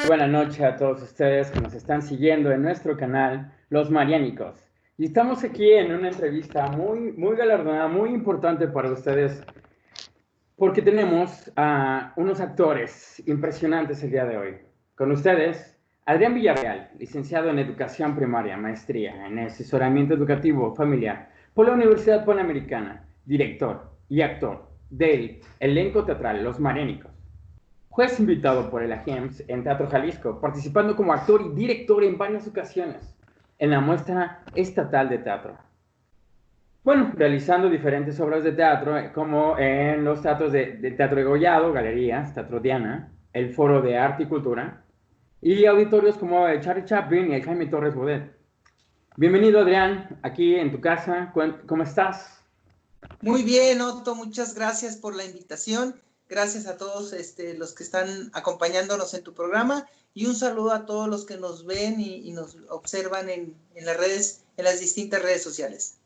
Buenas noches a todos ustedes que nos están siguiendo en nuestro canal Los Mariánicos. Y estamos aquí en una entrevista muy galardonada, muy importante para ustedes, porque tenemos a unos actores impresionantes el día de hoy. Con ustedes, Adrián Villarreal, licenciado en Educación Primaria, maestría en Asesoramiento Educativo Familiar por la Universidad Panamericana, director y actor del elenco teatral Los Mariánicos. Juez invitado por el AGEMS en Teatro Jalisco, participando como actor y director en varias ocasiones en la muestra estatal de teatro. Bueno, realizando diferentes obras de teatro, como en los teatros de Teatro Degollado, Galerías, Teatro Diana, el Foro de Arte y Cultura, y auditorios como el Charlie Chaplin y el Jaime Torres Bodet. Bienvenido, Adrián, aquí en tu casa. ¿Cómo estás? Muy bien, Otto, muchas gracias por la invitación. Gracias a todos los que están acompañándonos en tu programa y un saludo a todos los que nos ven y nos observan en las redes, en las distintas redes sociales.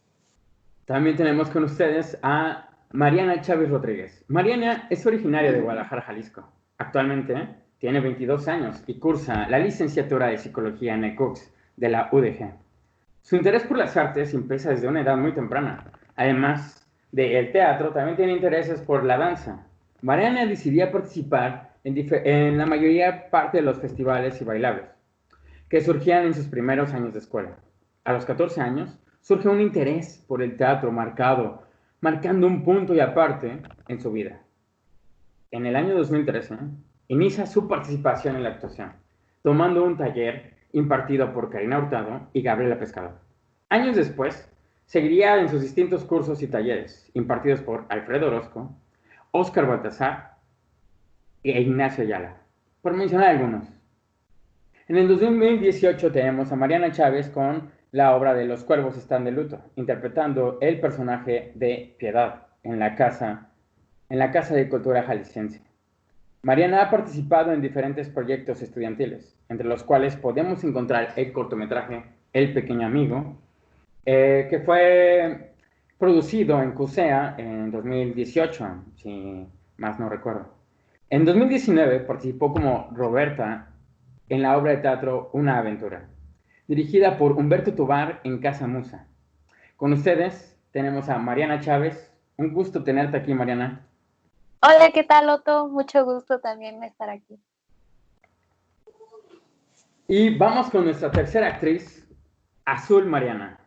También tenemos con ustedes a Mariana Chávez Rodríguez. Mariana es originaria de Guadalajara, Jalisco. Actualmente tiene 22 años y cursa la licenciatura de Psicología en ECUX de la UDG. Su interés por las artes empieza desde una edad muy temprana. Además del teatro, también tiene intereses por la danza. Mariana decidía participar en la mayoría parte de los festivales y bailables que surgían en sus primeros años de escuela. A los 14 años, surge un interés por el teatro marcando un punto y aparte en su vida. En el año 2013, inicia su participación en la actuación, tomando un taller impartido por Karina Hurtado y Gabriela Pescado. Años después, seguiría en sus distintos cursos y talleres, impartidos por Alfredo Orozco, Óscar Baltasar e Ignacio Ayala, por mencionar algunos. En el 2018 tenemos a Mariana Chávez con la obra de Los Cuervos Están de Luto, interpretando el personaje de Piedad en la Casa de Cultura Jalisciense. Mariana ha participado en diferentes proyectos estudiantiles, entre los cuales podemos encontrar el cortometraje El Pequeño Amigo, que fue producido en CUSEA en 2018, si más no recuerdo. En 2019 participó como Roberta en la obra de teatro Una Aventura, dirigida por Humberto Tobar en Casa Musa. Con ustedes tenemos a Mariana Chávez. Un gusto tenerte aquí, Mariana. Hola, ¿qué tal, Otto? Mucho gusto también estar aquí. Y vamos con nuestra tercera actriz, Azul Mariana.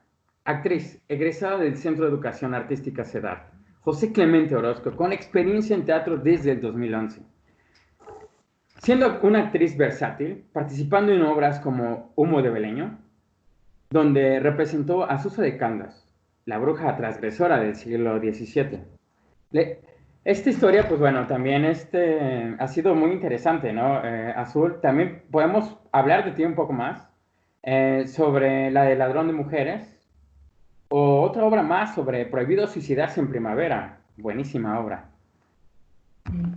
Actriz egresada del Centro de Educación Artística CEDAR, José Clemente Orozco, con experiencia en teatro desde el 2011. Siendo una actriz versátil, participando en obras como Humo de Beleño, donde representó a Susa de Caldas, la bruja transgresora del siglo XVII. Esta historia, pues bueno, también ha sido muy interesante, ¿no? Azul, también podemos hablar de ti un poco más sobre la de Ladrón de Mujeres, o otra obra más sobre Prohibido Suicidarse en Primavera. Buenísima obra.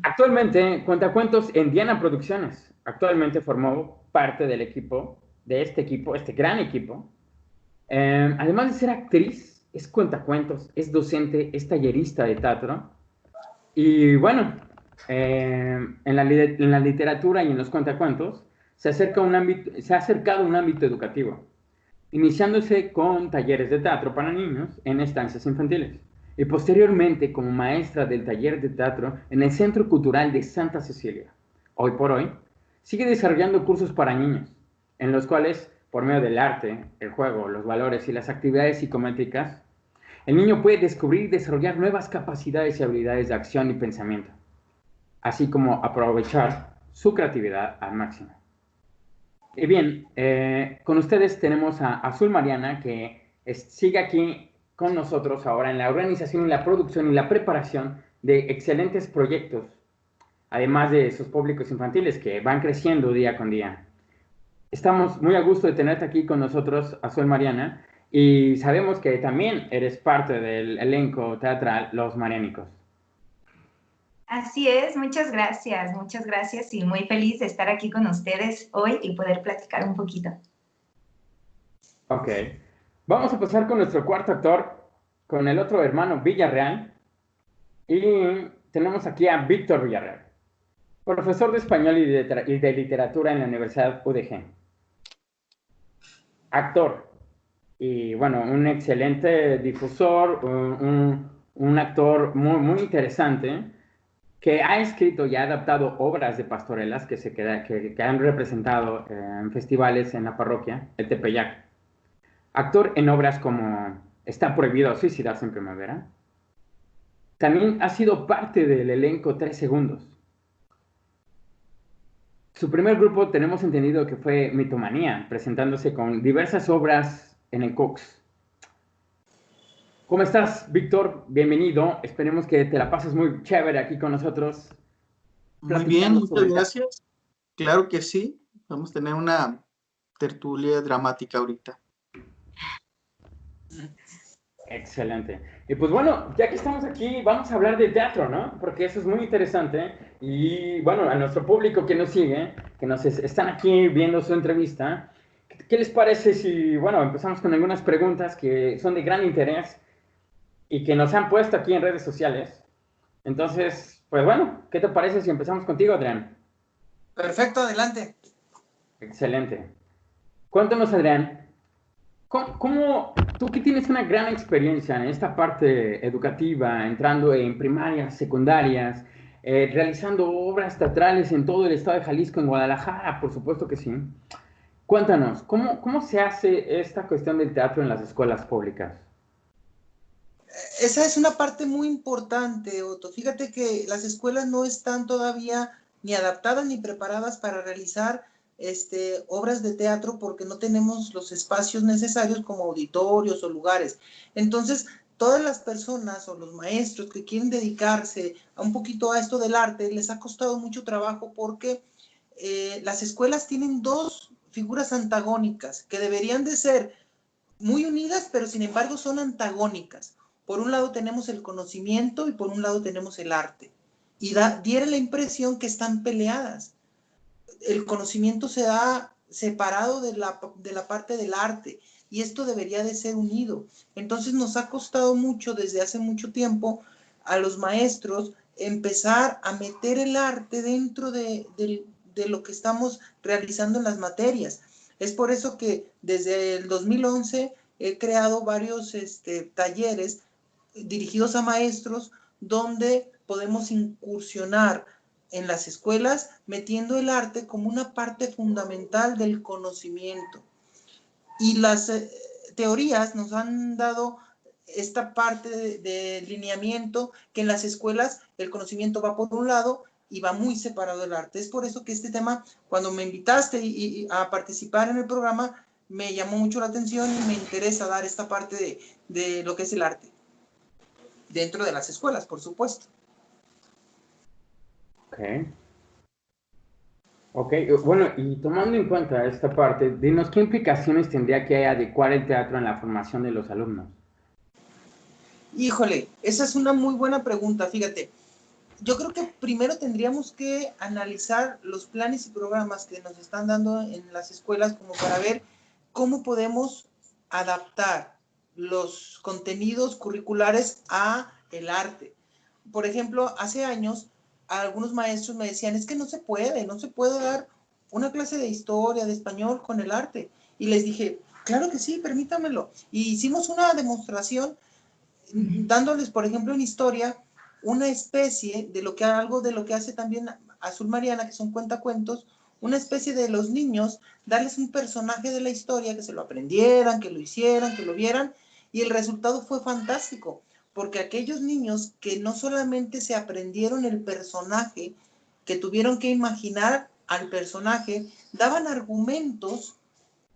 Actualmente cuenta cuentos en Diana Producciones. Actualmente formó parte del equipo, este gran equipo. Además de ser actriz, es cuentacuentos, es docente, es tallerista de teatro. Y bueno, en la literatura y en los cuentacuentos se ha acercado a un ámbito educativo, iniciándose con talleres de teatro para niños en estancias infantiles y posteriormente como maestra del taller de teatro en el Centro Cultural de Santa Cecilia. Hoy por hoy, sigue desarrollando cursos para niños, en los cuales, por medio del arte, el juego, los valores y las actividades psicométricas, el niño puede descubrir y desarrollar nuevas capacidades y habilidades de acción y pensamiento, así como aprovechar su creatividad al máximo. Y bien, con ustedes tenemos a Azul Mariana, que sigue aquí con nosotros ahora en la organización y la producción y la preparación de excelentes proyectos, además de sus públicos infantiles que van creciendo día con día. Estamos muy a gusto de tenerte aquí con nosotros, Azul Mariana, y sabemos que también eres parte del elenco teatral Los Mariánicos. Así es, muchas gracias y muy feliz de estar aquí con ustedes hoy y poder platicar un poquito. Ok, Vamos a pasar con nuestro cuarto actor, con el otro hermano Villarreal. Y tenemos aquí a Víctor Villarreal, profesor de español y de literatura en la Universidad UDG. Actor. Y bueno, un excelente difusor, un actor muy, muy interesante que ha escrito y ha adaptado obras de pastorelas que han representado en festivales en la parroquia, el Tepeyac. Actor en obras como Está prohibido suicidarse en primavera. También ha sido parte del elenco 3 segundos. Su primer grupo tenemos entendido que fue Mitomanía, presentándose con diversas obras en el Cox. ¿Cómo estás, Víctor? Bienvenido. Esperemos que te la pases muy chévere aquí con nosotros. Muy bien, muchas gracias. Claro que sí. Vamos a tener una tertulia dramática ahorita. Excelente. Y pues bueno, ya que estamos aquí, vamos a hablar de teatro, ¿no? Porque eso es muy interesante. Y bueno, a nuestro público que nos sigue, que nos están aquí viendo su entrevista, ¿qué les parece si, bueno, empezamos con algunas preguntas que son de gran interés y que nos han puesto aquí en redes sociales? Entonces, pues bueno, ¿qué te parece si empezamos contigo, Adrián? Perfecto, adelante. Excelente. Cuéntanos, Adrián, tú que tienes una gran experiencia en esta parte educativa, entrando en primarias, secundarias, realizando obras teatrales en todo el estado de Jalisco, en Guadalajara, por supuesto que sí. Cuéntanos, ¿cómo se hace esta cuestión del teatro en las escuelas públicas? Esa es una parte muy importante, Otto. Fíjate que las escuelas no están todavía ni adaptadas ni preparadas para realizar obras de teatro porque no tenemos los espacios necesarios como auditorios o lugares. Entonces, todas las personas o los maestros que quieren dedicarse a un poquito a esto del arte, les ha costado mucho trabajo porque las escuelas tienen dos figuras antagónicas que deberían de ser muy unidas, pero sin embargo son antagónicas. Por un lado tenemos el conocimiento y por un lado tenemos el arte. Y diera la impresión que están peleadas. El conocimiento se da separado de la parte del arte y esto debería de ser unido. Entonces nos ha costado mucho desde hace mucho tiempo a los maestros empezar a meter el arte dentro de lo que estamos realizando en las materias. Es por eso que desde el 2011 he creado varios talleres dirigidos a maestros donde podemos incursionar en las escuelas metiendo el arte como una parte fundamental del conocimiento. Y las teorías nos han dado esta parte de lineamiento que en las escuelas el conocimiento va por un lado y va muy separado del arte. Es por eso que este tema, cuando me invitaste a participar en el programa, me llamó mucho la atención y me interesa dar esta parte de lo que es el arte. Dentro de las escuelas, por supuesto. Ok, bueno, y tomando en cuenta esta parte, dinos, ¿qué implicaciones tendría que adecuar el teatro en la formación de los alumnos? Híjole, esa es una muy buena pregunta, fíjate. Yo creo que primero tendríamos que analizar los planes y programas que nos están dando en las escuelas como para ver cómo podemos adaptar los contenidos curriculares a el arte. Por ejemplo, hace años algunos maestros me decían, es que no se puede dar una clase de historia, de español con el arte. Y les dije, claro que sí, permítamelo. Y hicimos una demostración dándoles, por ejemplo, en historia, una especie de algo de lo que hace también Azul Mariana, que son cuentacuentos, una especie de los niños, darles un personaje de la historia, que se lo aprendieran, que lo hicieran, que lo vieran, y el resultado fue fantástico, porque aquellos niños que no solamente se aprendieron el personaje, que tuvieron que imaginar al personaje, daban argumentos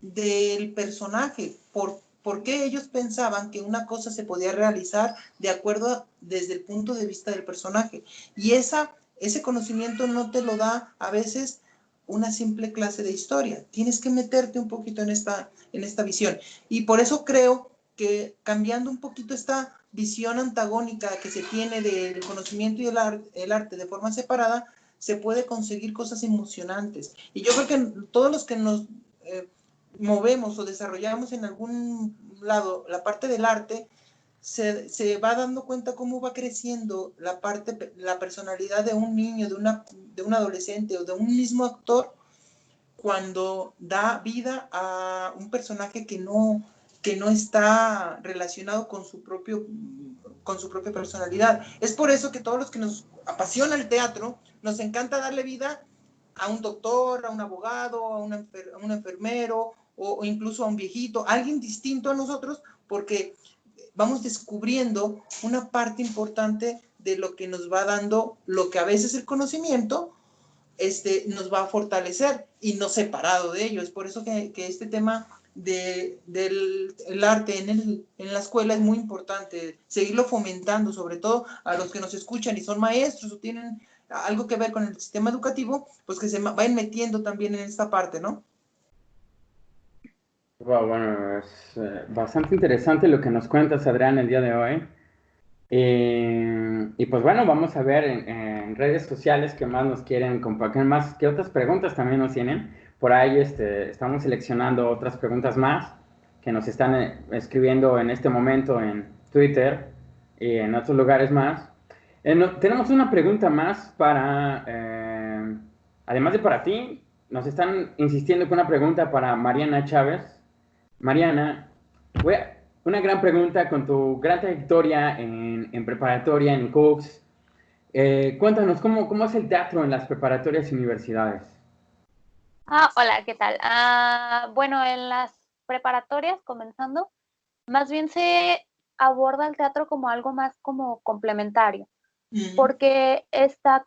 del personaje, por qué ellos pensaban que una cosa se podía realizar de acuerdo desde el punto de vista del personaje. Y ese conocimiento no te lo da a veces una simple clase de historia. Tienes que meterte un poquito en esta visión. Y por eso creo que cambiando un poquito esta visión antagónica que se tiene del conocimiento y el arte de forma separada, se puede conseguir cosas emocionantes. Y yo creo que todos los que movemos o desarrollamos en algún lado la parte del arte, se va dando cuenta cómo va creciendo la personalidad de un niño, de un adolescente o de un mismo actor cuando da vida a un personaje que no está relacionado con su propia personalidad. Es por eso que todos los que nos apasiona el teatro, nos encanta darle vida a un doctor, a un abogado, a un enfermero o incluso a un viejito, alguien distinto a nosotros, porque vamos descubriendo una parte importante de lo que nos va dando, lo que a veces el conocimiento nos va a fortalecer y no separado de ello. Es por eso que este tema del arte en la escuela es muy importante, seguirlo fomentando, sobre todo a los que nos escuchan y son maestros o tienen algo que ver con el sistema educativo, pues que se vayan metiendo también en esta parte, ¿no? Wow, bueno, es bastante interesante lo que nos cuentas, Adrián, el día de hoy. Y pues bueno, vamos a ver en redes sociales qué más nos quieren compartir, más qué otras preguntas también nos tienen. Por ahí estamos seleccionando otras preguntas más que nos están escribiendo en este momento en Twitter y en otros lugares más. Tenemos una pregunta más además de para ti, nos están insistiendo con una pregunta para Mariana Chávez. Mariana, una gran pregunta con tu gran trayectoria en preparatoria, en Cooks. Cuéntanos, ¿cómo es el teatro en las preparatorias y universidades? Hola, ¿qué tal? Bueno, en las preparatorias, comenzando, más bien se aborda el teatro como algo más como complementario, porque esta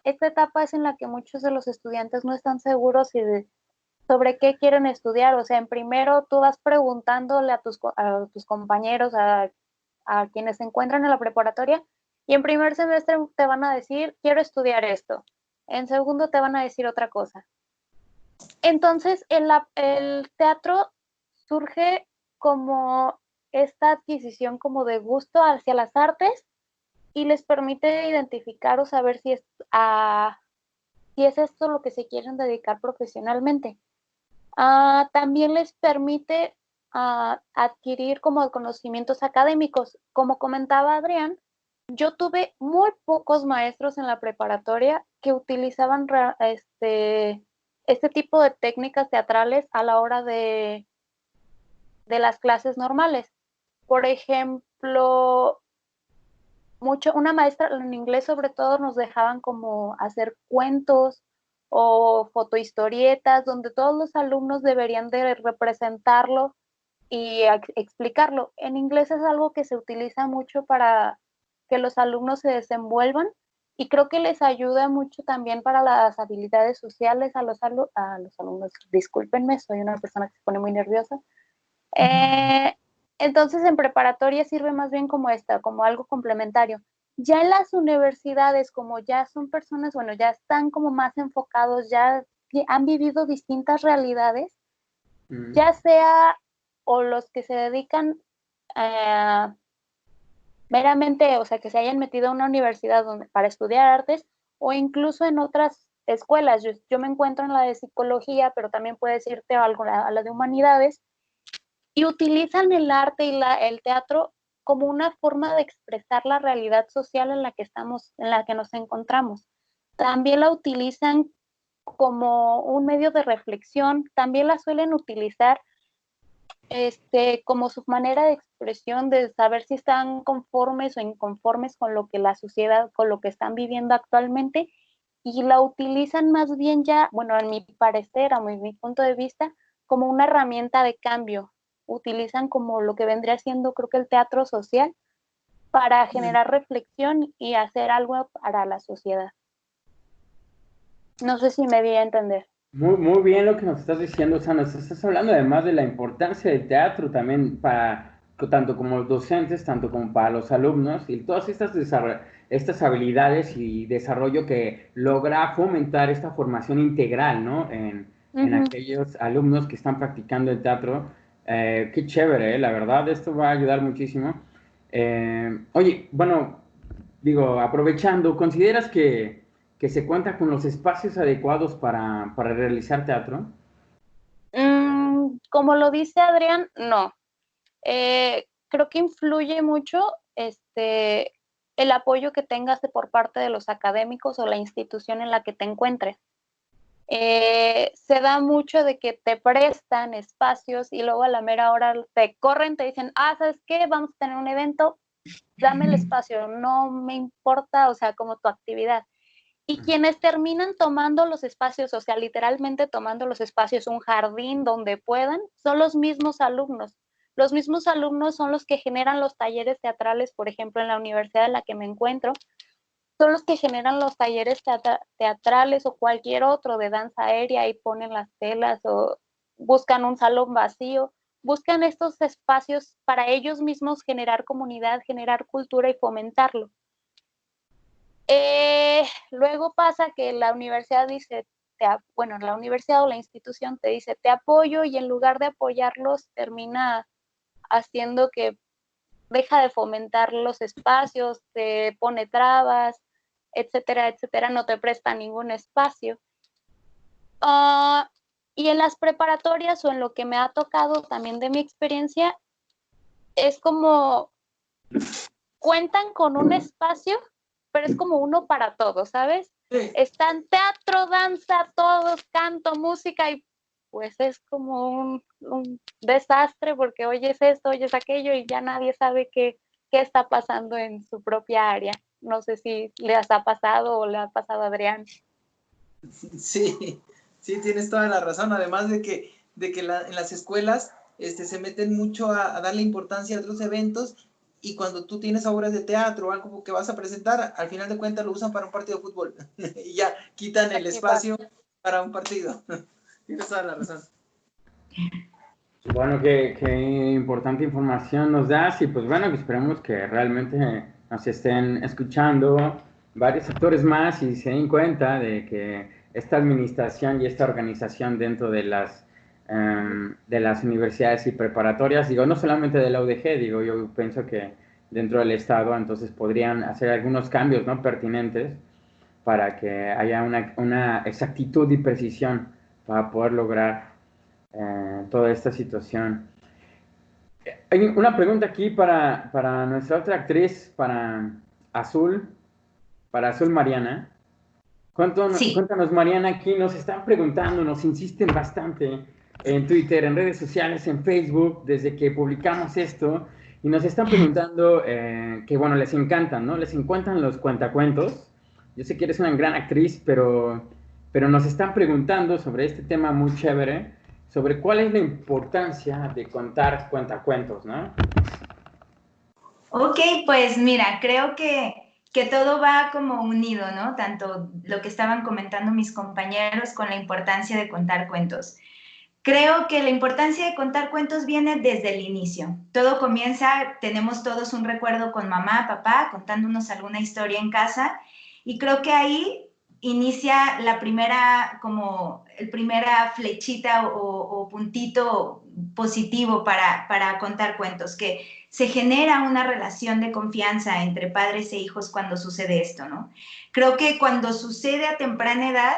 etapa es en la que muchos de los estudiantes no están seguros sobre qué quieren estudiar. O sea, en primero tú vas preguntándole a tus compañeros, a quienes se encuentran en la preparatoria, y en primer semestre te van a decir, quiero estudiar esto. En segundo te van a decir otra cosa. Entonces, el teatro surge como esta adquisición como de gusto hacia las artes y les permite identificar o saber si es esto lo que se quieren dedicar profesionalmente. También les permite adquirir como conocimientos académicos. Como comentaba Adrián, yo tuve muy pocos maestros en la preparatoria que utilizaban este tipo de técnicas teatrales a la hora de las clases normales. Por ejemplo, una maestra en inglés sobre todo nos dejaban como hacer cuentos o fotohistorietas donde todos los alumnos deberían de representarlo y explicarlo. En inglés es algo que se utiliza mucho para que los alumnos se desenvuelvan y creo que les ayuda mucho también para las habilidades sociales a los alumnos. Discúlpenme, soy una persona que se pone muy nerviosa. Entonces en preparatoria sirve más bien como algo complementario. Ya en las universidades, como ya son personas, bueno, ya están como más enfocados, ya han vivido distintas realidades, ya sea o los que se dedican meramente, o sea, que se hayan metido a una universidad para estudiar artes o incluso en otras escuelas. Yo me encuentro en la de psicología, pero también puedes irte a la de humanidades y utilizan el arte y el teatro como una forma de expresar la realidad social en la que nos encontramos. También la utilizan como un medio de reflexión, también la suelen utilizar como su manera de expresión, de saber si están conformes o inconformes con lo que la sociedad, con lo que están viviendo actualmente, y la utilizan más bien ya, bueno, en mi parecer, a mi punto de vista, como una herramienta de cambio. Utilizan como lo que vendría siendo, creo que el teatro social, para generar reflexión y hacer algo para la sociedad. No sé si me di a entender. Muy, muy bien lo que nos estás diciendo, o sea, nos estás hablando además de la importancia del teatro también tanto como los docentes, tanto como para los alumnos y todas estas habilidades y desarrollo que logra fomentar esta formación integral, ¿no? En aquellos alumnos que están practicando el teatro. Qué chévere, la verdad, esto va a ayudar muchísimo. Oye, bueno, digo, aprovechando, ¿consideras que se cuenta con los espacios adecuados para realizar teatro? como lo dice Adrián, no. Creo que influye mucho el apoyo que tengas por parte de los académicos o la institución en la que te encuentres. Se da mucho de que te prestan espacios y luego a la mera hora te corren, te dicen, ¿sabes qué? Vamos a tener un evento, dame el espacio, no me importa, o sea, como tu actividad. Y quienes terminan tomando los espacios, o sea, literalmente tomando los espacios, un jardín donde puedan, son los mismos alumnos. Los mismos alumnos son los que generan los talleres teatrales, por ejemplo, en la universidad en la que me encuentro, son los que generan los talleres teatrales o cualquier otro de danza aérea y ponen las telas o buscan un salón vacío, buscan estos espacios para ellos mismos generar comunidad, generar cultura y fomentarlo. Luego pasa que la universidad dice, la universidad o la institución te dice, te apoyo, y en lugar de apoyarlos termina haciendo que deja de fomentar los espacios, te pone trabas, etcétera, etcétera, no te presta ningún espacio. Y en las preparatorias o en lo que me ha tocado también de mi experiencia, es como cuentan con un espacio, pero es como uno para todos, ¿sabes? Sí. Están teatro, danza, todos, canto, música, y pues es como un desastre porque oyes esto, oyes aquello y ya nadie sabe qué está pasando en su propia área. No sé si les ha pasado o le ha pasado a Adrián. Sí, tienes toda la razón. Además de que en las escuelas se meten mucho a darle importancia a otros eventos, y cuando tú tienes obras de teatro o algo que vas a presentar, al final de cuentas lo usan para un partido de fútbol y ya quitan el espacio para un partido. Tienes toda la razón. Bueno, qué importante información nos das, y pues bueno, esperemos que realmente nos estén escuchando varios actores más y se den cuenta de que esta administración y esta organización dentro de las universidades y preparatorias, digo, no solamente de la UDG, digo, yo pienso que dentro del Estado entonces podrían hacer algunos cambios, ¿no?, pertinentes para que haya una exactitud y precisión para poder lograr toda esta situación. Hay una pregunta aquí para nuestra otra actriz, para Azul Mariana. Cuéntanos, Mariana, aquí nos están preguntando, nos insisten bastante en Twitter, en redes sociales, en Facebook, desde que publicamos esto, y nos están preguntando que, bueno, les encantan, ¿no? Les encantan los cuentacuentos. Yo sé que eres una gran actriz, pero nos están preguntando sobre este tema muy chévere, sobre cuál es la importancia de contar cuentacuentos, ¿no? Ok, pues mira, creo que todo va como unido, ¿no? Tanto lo que estaban comentando mis compañeros con la importancia de contar cuentos. Creo que la importancia de contar cuentos viene desde el inicio. Todo comienza, tenemos todos un recuerdo con mamá, papá, contándonos alguna historia en casa, y creo que ahí inicia el primera flechita o puntito positivo para contar cuentos, que se genera una relación de confianza entre padres e hijos cuando sucede esto, ¿no? Creo que cuando sucede a temprana edad,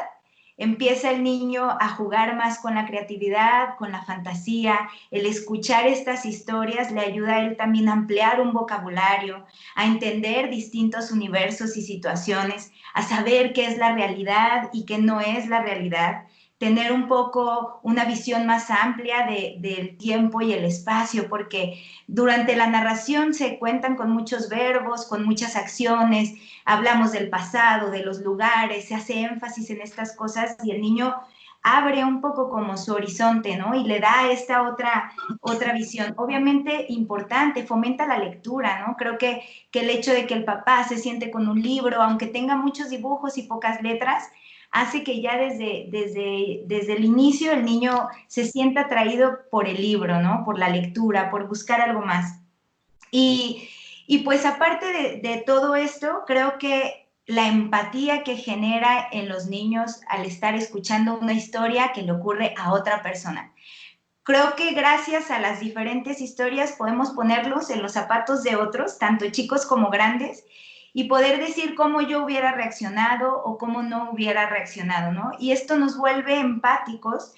empieza el niño a jugar más con la creatividad, con la fantasía. El escuchar estas historias le ayuda a él también a ampliar un vocabulario, a entender distintos universos y situaciones, a saber qué es la realidad y qué no es la realidad, tener un poco una visión más amplia del tiempo y el espacio, porque durante la narración se cuentan con muchos verbos, con muchas acciones, hablamos del pasado, de los lugares, se hace énfasis en estas cosas y el niño abre un poco como su horizonte, ¿no? Y le da esta otra visión. Obviamente importante, fomenta la lectura, ¿no? Creo que el hecho de que el papá se siente con un libro, aunque tenga muchos dibujos y pocas letras, hace que ya desde el inicio el niño se sienta atraído por el libro, ¿no? Por la lectura, por buscar algo más. Y pues aparte de todo esto, creo que la empatía que genera en los niños al estar escuchando una historia que le ocurre a otra persona. Creo que gracias a las diferentes historias podemos ponerlos en los zapatos de otros, tanto chicos como grandes, y poder decir cómo yo hubiera reaccionado o cómo no hubiera reaccionado, ¿no? Y esto nos vuelve empáticos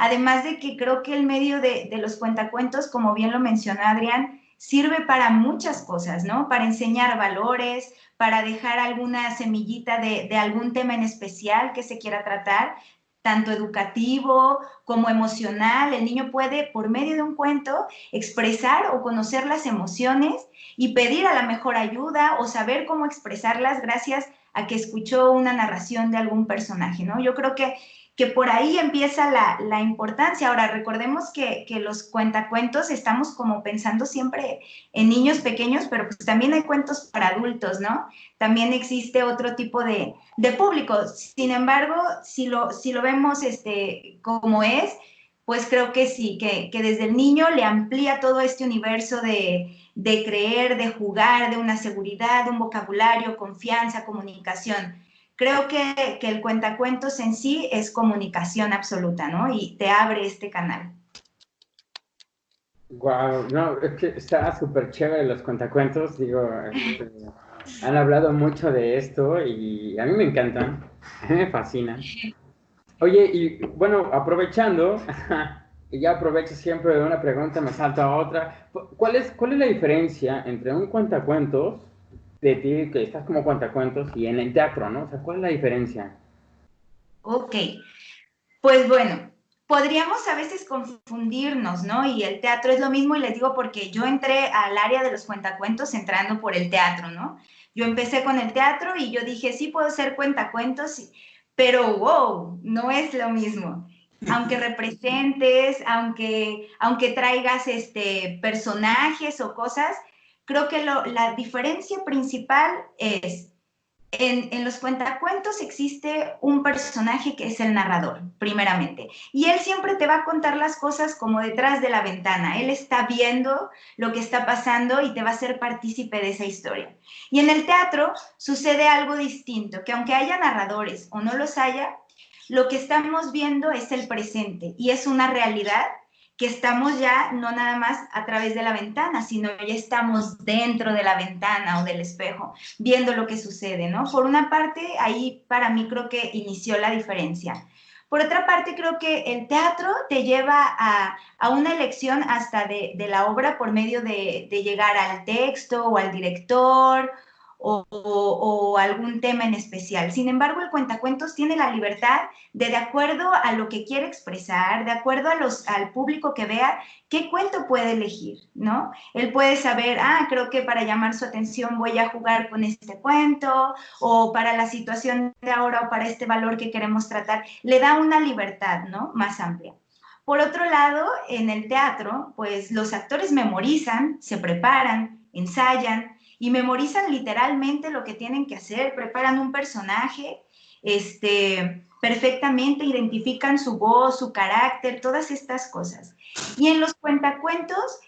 Además de que creo que el medio de los cuentacuentos, como bien lo mencionó Adrián, sirve para muchas cosas, ¿no? Para enseñar valores, para dejar alguna semillita de algún tema en especial que se quiera tratar, tanto educativo como emocional. El niño puede, por medio de un cuento, expresar o conocer las emociones y pedir a la mejor ayuda o saber cómo expresarlas gracias a que escuchó una narración de algún personaje, ¿no? Yo creo que por ahí empieza la importancia. Ahora, recordemos que los cuentacuentos estamos como pensando siempre en niños pequeños, pero pues también hay cuentos para adultos, ¿no? También existe otro tipo de público. Sin embargo, si lo vemos como es, pues creo que sí, que desde el niño le amplía todo este universo de creer, de jugar, de una seguridad, de un vocabulario, confianza, comunicación. Creo que el cuentacuentos en sí es comunicación absoluta, ¿no? Y te abre este canal. Wow, no, es que está súper chévere los cuentacuentos, digo, han hablado mucho de esto y a mí me encantan, a mí me fascinan. Oye, y bueno, aprovechando, y ya aprovecho siempre de una pregunta, me salto a otra, ¿cuál es la diferencia entre un cuentacuentos de ti, que estás como cuentacuentos, y en el teatro, ¿no? O sea, ¿cuál es la diferencia? Ok, pues bueno, podríamos a veces confundirnos, ¿no? Y el teatro es lo mismo, y les digo porque yo entré al área de los cuentacuentos entrando por el teatro, ¿no? Yo empecé con el teatro y yo dije, sí puedo ser cuentacuentos, pero wow, no es lo mismo. Aunque representes, aunque traigas personajes o cosas, creo que la diferencia principal es en los cuentacuentos existe un personaje que es el narrador, primeramente, y él siempre te va a contar las cosas como detrás de la ventana. Él está viendo lo que está pasando y te va a hacer partícipe de esa historia. Y en el teatro sucede algo distinto, que aunque haya narradores o no los haya, lo que estamos viendo es el presente y es una realidad que estamos ya no nada más a través de la ventana, sino ya estamos dentro de la ventana o del espejo, viendo lo que sucede, ¿no? Por una parte, ahí para mí creo que inició la diferencia. Por otra parte, creo que el teatro te lleva a una elección hasta de la obra por medio de llegar al texto o al director o algún tema en especial. Sin embargo, el cuentacuentos tiene la libertad de acuerdo a lo que quiere expresar, de acuerdo al público que vea, qué cuento puede elegir, ¿no? Él puede saber, creo que para llamar su atención voy a jugar con este cuento, o para la situación de ahora o para este valor que queremos tratar. Le da una libertad, ¿no? Más amplia. Por otro lado, en el teatro, pues los actores memorizan, se preparan, ensayan y memorizan literalmente lo que tienen que hacer, preparan un personaje, perfectamente, identifican su voz, su carácter, todas estas cosas. Y en los cuentacuentos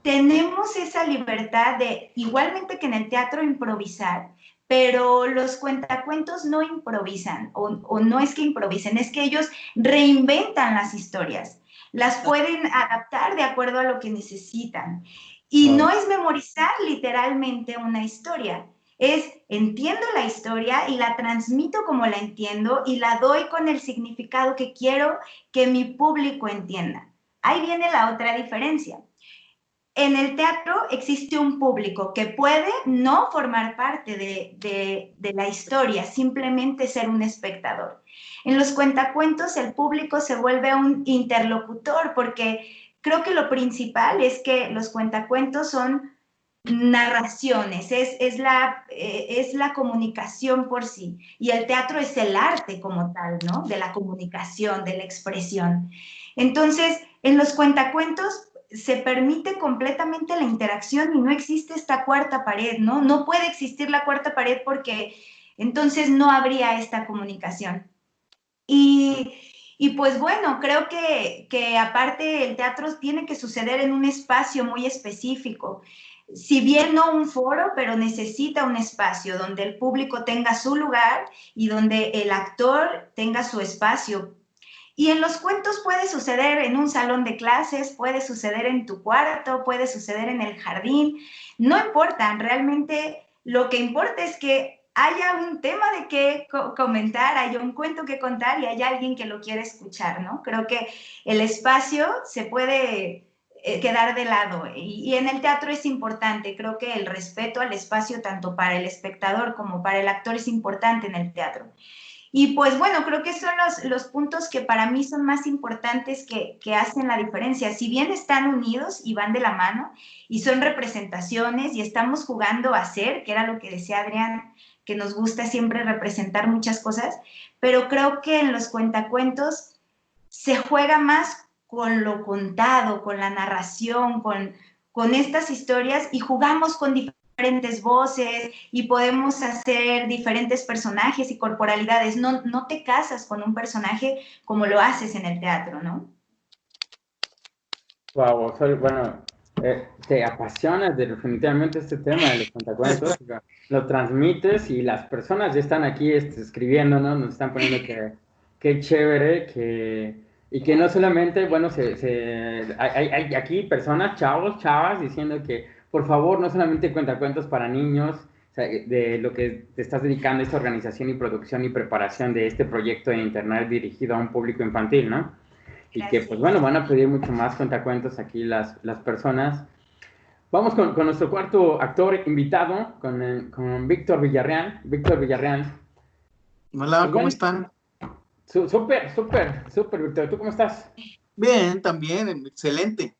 tenemos esa libertad de, igualmente que en el teatro, improvisar, pero los cuentacuentos no improvisan, o no es que improvisen, es que ellos reinventan las historias, las pueden adaptar de acuerdo a lo que necesitan. Y no es memorizar literalmente una historia, es entiendo la historia y la transmito como la entiendo y la doy con el significado que quiero que mi público entienda. Ahí viene la otra diferencia. En el teatro existe un público que puede no formar parte de la historia, simplemente ser un espectador. En los cuentacuentos el público se vuelve un interlocutor porque creo que lo principal es que los cuentacuentos son narraciones, es la comunicación por sí, y el teatro es el arte como tal, ¿no? De la comunicación, de la expresión. Entonces, en los cuentacuentos se permite completamente la interacción y no existe esta cuarta pared, ¿no? No puede existir la cuarta pared porque entonces no habría esta comunicación. Y pues bueno, creo que aparte el teatro tiene que suceder en un espacio muy específico. Si bien no un foro, pero necesita un espacio donde el público tenga su lugar y donde el actor tenga su espacio. Y en los cuentos puede suceder en un salón de clases, puede suceder en tu cuarto, puede suceder en el jardín, no importa, realmente lo que importa es que haya un tema de qué comentar, haya un cuento que contar y haya alguien que lo quiera escuchar, ¿no? Creo que el espacio se puede quedar de lado y en el teatro es importante. Creo que el respeto al espacio tanto para el espectador como para el actor es importante en el teatro. Y pues bueno, creo que son los puntos que para mí son más importantes que hacen la diferencia. Si bien están unidos y van de la mano y son representaciones y estamos jugando a ser, que era lo que decía Adrián, que nos gusta siempre representar muchas cosas, pero creo que en los cuentacuentos se juega más con lo contado, con la narración, con estas historias y jugamos con diferentes voces y podemos hacer diferentes personajes y corporalidades. No te casas con un personaje como lo haces en el teatro, ¿no? Wow, bueno, te apasiona definitivamente este tema de los cuentacuentos, lo transmites y las personas ya están aquí escribiendo, ¿no? Nos están poniendo que chévere, y que no solamente, bueno, hay aquí personas, chavos, chavas, diciendo que por favor no solamente cuentacuentos para niños, o sea, de lo que te estás dedicando a esta organización y producción y preparación de este proyecto en internet dirigido a un público infantil, ¿no? Y que, pues bueno, van a pedir mucho más cuentacuentos aquí las personas. Vamos con nuestro cuarto actor invitado, con Víctor Villarreal. Víctor Villarreal. Hola, Pues, ¿cómo están? Súper, Víctor. ¿Tú cómo estás? Bien, también, excelente.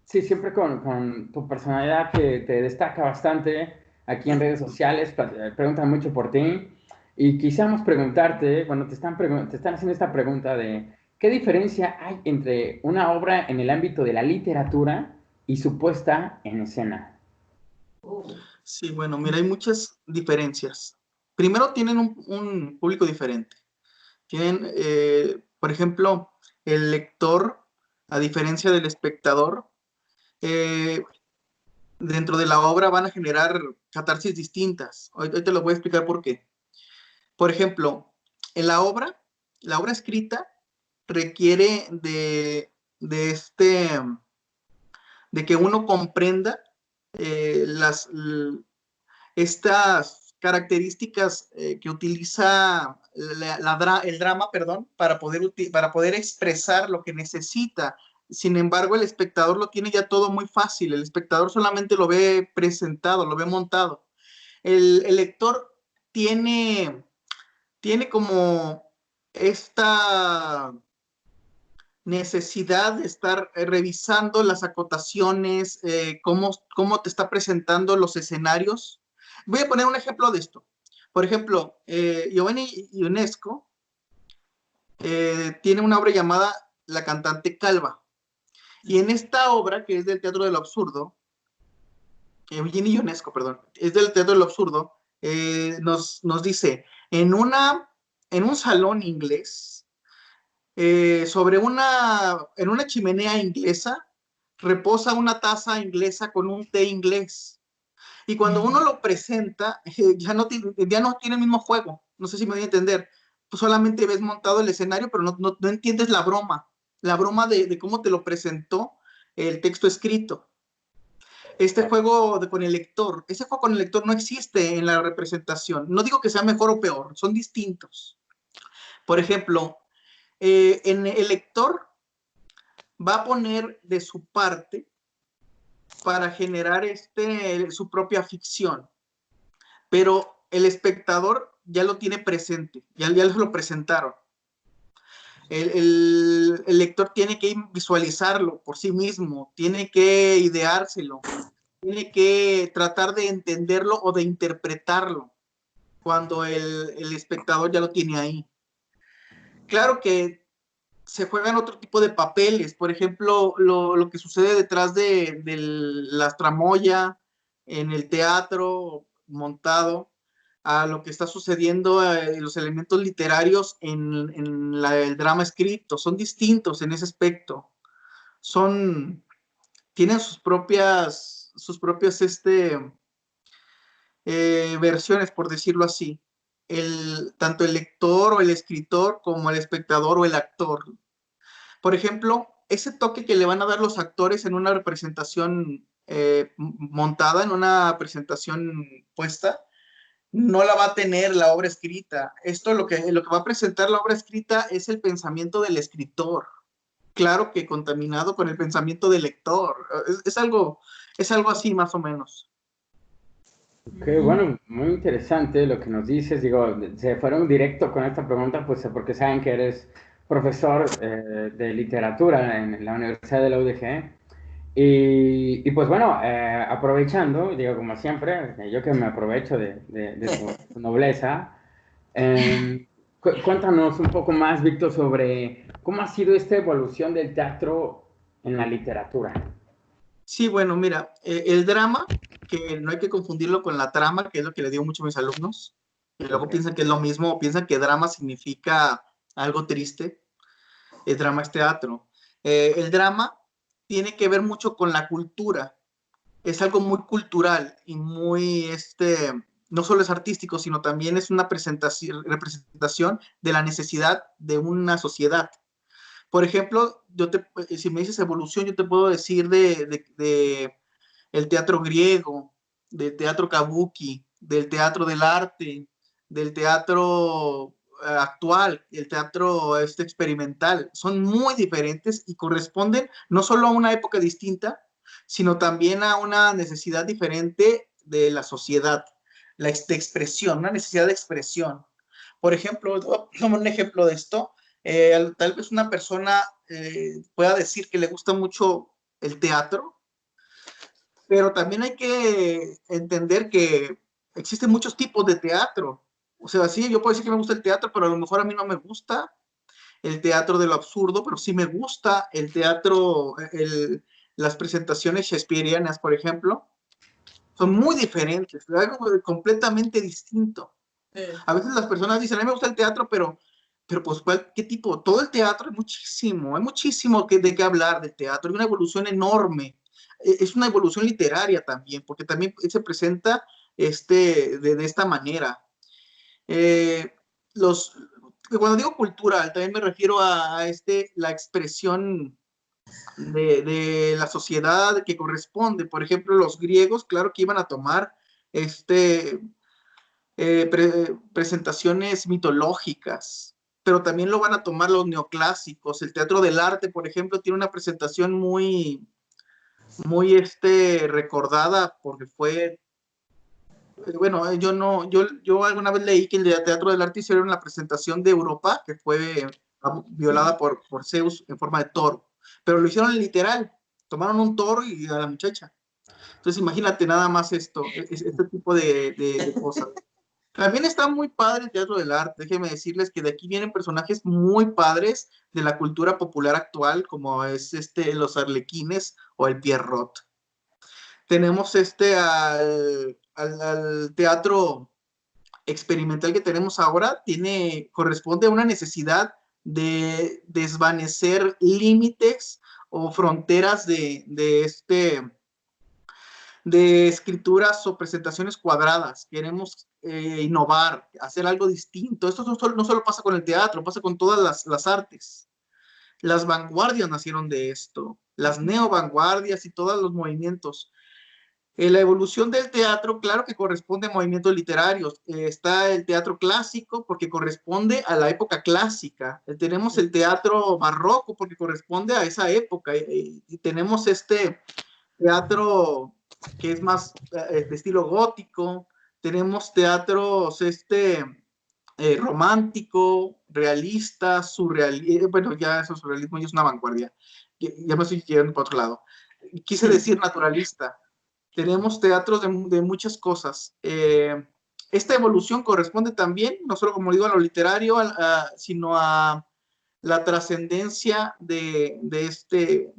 Sí, siempre con tu personalidad que te destaca bastante aquí en redes sociales, preguntan mucho por ti. Y quisiéramos preguntarte, bueno, te están haciendo esta pregunta de ¿qué diferencia hay entre una obra en el ámbito de la literatura y su puesta en escena? Sí, bueno, mira, hay muchas diferencias. Primero, tienen un público diferente. Tienen, por ejemplo, el lector, a diferencia del espectador, dentro de la obra van a generar catarsis distintas. Hoy te lo voy a explicar por qué. Por ejemplo, en la obra escrita requiere de que uno comprenda las estas características que utiliza el drama, perdón, para poder expresar lo que necesita. Sin embargo, el espectador lo tiene ya todo muy fácil. El espectador solamente lo ve presentado, lo ve montado. El lector tiene como esta necesidad de estar revisando las acotaciones, cómo te está presentando los escenarios. Voy a poner un ejemplo de esto. Por ejemplo, Giovanni Ionesco tiene una obra llamada La cantante calva. Y en esta obra, que es del Teatro del Absurdo, Eugenia Ionesco, perdón, es del Teatro del Absurdo, nos dice, en un salón inglés, en una chimenea inglesa, reposa una taza inglesa con un té inglés. Y cuando uno lo presenta, ya no tiene el mismo juego. No sé si me voy a entender. Pues solamente ves montado el escenario, pero no entiendes la broma de cómo te lo presentó el texto escrito. Este juego con el lector, ese juego con el lector no existe en la representación. No digo que sea mejor o peor, son distintos. Por ejemplo, en el lector va a poner de su parte para generar su propia ficción, pero el espectador ya lo tiene presente, ya se lo presentaron. El lector tiene que visualizarlo por sí mismo, tiene que ideárselo, tiene que tratar de entenderlo o de interpretarlo cuando el espectador ya lo tiene ahí. Claro que se juegan otro tipo de papeles, por ejemplo, lo que sucede detrás de la tramoya en el teatro montado, a lo que está sucediendo en los elementos literarios en el drama escrito, son distintos en ese aspecto. Tienen sus propias versiones, por decirlo así. Tanto el lector o el escritor como el espectador o el actor. Por ejemplo, ese toque que le van a dar los actores en una representación montada, en una presentación puesta, no la va a tener la obra escrita. Esto lo que va a presentar la obra escrita es el pensamiento del escritor. Claro que contaminado con el pensamiento del lector. Es algo así más o menos. Ok, bueno, muy interesante lo que nos dices. Digo, se fueron directo con esta pregunta, pues porque saben que eres profesor de literatura en la Universidad de la UDG. Y pues bueno, aprovechando, digo, como siempre, yo que me aprovecho de tu nobleza, cuéntanos un poco más, Víctor, sobre cómo ha sido esta evolución del teatro en la literatura. Sí, bueno, mira, el drama, que no hay que confundirlo con la trama, que es lo que le digo mucho a mis alumnos, que luego Ok. piensan que es lo mismo, o piensan que drama significa algo triste. El drama es teatro. El drama tiene que ver mucho con la cultura, es algo muy cultural y muy, no solo es artístico, sino también es una representación de la necesidad de una sociedad. Por ejemplo, si me dices evolución, yo te puedo decir de el teatro griego, del teatro kabuki, del teatro del arte, del teatro actual, el teatro experimental. Son muy diferentes y corresponden no solo a una época distinta, sino también a una necesidad diferente de la sociedad, de expresión, una necesidad de expresión. Por ejemplo, como un ejemplo de esto, tal vez una persona pueda decir que le gusta mucho el teatro, pero también hay que entender que existen muchos tipos de teatro. O sea, sí, yo puedo decir que me gusta el teatro, pero a lo mejor a mí no me gusta el teatro de lo absurdo, pero sí me gusta el teatro, las presentaciones shakespearianas, por ejemplo. Son muy diferentes, es algo completamente distinto. A veces las personas dicen, a mí me gusta el teatro, pero pues, ¿qué tipo? Todo el teatro hay muchísimo de qué hablar del teatro, hay una evolución enorme. Es una evolución literaria también, porque también se presenta de esta manera. Eh, los, Cuando digo cultural, también me refiero a la expresión de la sociedad que corresponde. Por ejemplo, los griegos, claro que iban a tomar presentaciones mitológicas, pero también lo van a tomar los neoclásicos. El teatro del arte, por ejemplo, tiene una presentación muy recordada porque fue, bueno, yo alguna vez leí que el teatro del arte hicieron la presentación de Europa, que fue violada por Zeus en forma de toro, pero lo hicieron literal, tomaron un toro y a la muchacha. Entonces imagínate nada más este tipo de cosas. También está muy padre el teatro del arte. Déjenme decirles que de aquí vienen personajes muy padres de la cultura popular actual, como es los arlequines o el Pierrot. Tenemos al teatro experimental que tenemos ahora, corresponde a una necesidad de desvanecer límites o fronteras de escrituras o presentaciones cuadradas. Queremos innovar, hacer algo distinto. Esto no solo pasa con el teatro, pasa con todas las artes. Las vanguardias nacieron de esto, las neovanguardias y todos los movimientos. La evolución del teatro, claro que corresponde a movimientos literarios. Está el teatro clásico porque corresponde a la época clásica. Tenemos el teatro barroco porque corresponde a esa época. Y tenemos teatro que es más de estilo gótico. Tenemos teatros romántico, realista, surrealista. Bueno, ya eso surrealismo ya es una vanguardia. Ya me estoy yendo para otro lado. Quise decir naturalista. Tenemos teatros de muchas cosas. Esta evolución corresponde también, no solo como digo, a lo literario, sino a la trascendencia del